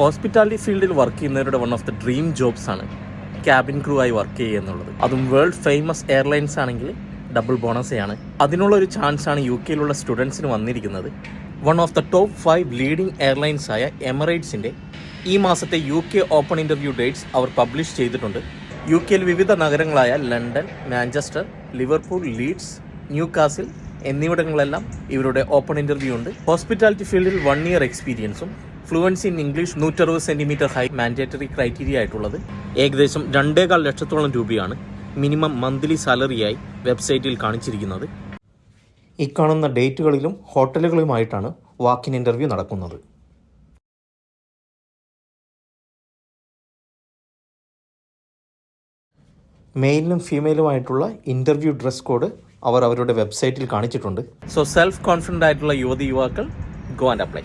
Hospitality ഫീൽഡിൽ work ചെയ്യുന്നവരുടെ one of the dream jobs ആണ് ക്യാബിൻ ക്രൂ ആയി വർക്ക് ചെയ്യുക എന്നുള്ളത്. അതും വേൾഡ് ഫേമസ് എയർലൈൻസ് ആണെങ്കിൽ ഡബിൾ ബോണസാണ്. അതിനുള്ള ഒരു ചാൻസ് ആണ് UK-യിലുള്ള സ്റ്റുഡൻസിന് വന്നിരിക്കുന്നത്. One of the top 5 leading airlines ആയ എമിറേറ്റ്സിൻ്റെ ഈ മാസത്തെ UK ഓപ്പൺ ഇൻ്റർവ്യൂ ഡേറ്റ്സ് അവർ പബ്ലിഷ് ചെയ്തിട്ടുണ്ട്. UK-യിൽ വിവിധ നഗരങ്ങളായ London, Manchester, Liverpool, Leeds, Newcastle എന്നിവിടങ്ങളിലെല്ലാം ഇവരുടെ ഓപ്പൺ ഇൻ്റർവ്യൂ ഉണ്ട്. ഹോസ്പിറ്റാലിറ്റി ഫീൽഡിൽ 1 ഇയർ എക്സ്പീരിയൻസും fluency in English 160 centimetre high mandatory criteria ആയിട്ടുള്ളത്. ഏകദേശം 2.25 ലക്ഷത്തോളം രൂപയാണ് മിനിമം മന്ത്ലി സാലറിയായി വെബ്സൈറ്റിൽ കാണിച്ചിരിക്കുന്നത്. ഈ കാണുന്ന ഡേറ്റുകളിലും ഹോട്ടലുകളുമായിട്ടാണ് വാക്കിൻ ഇൻ്റർവ്യൂ നടക്കുന്നത്. മെയിലിനും ഫീമെയിലുമായിട്ടുള്ള ഇൻ്റർവ്യൂ ഡ്രസ് കോഡ് അവർ അവരുടെ വെബ്സൈറ്റിൽ കാണിച്ചിട്ടുണ്ട്. സോ സെൽഫ് കോൺഫിഡൻ്റ് ആയിട്ടുള്ള യുവതി യുവാക്കൾ ഗോ ആൻഡ് അപ്ലൈ.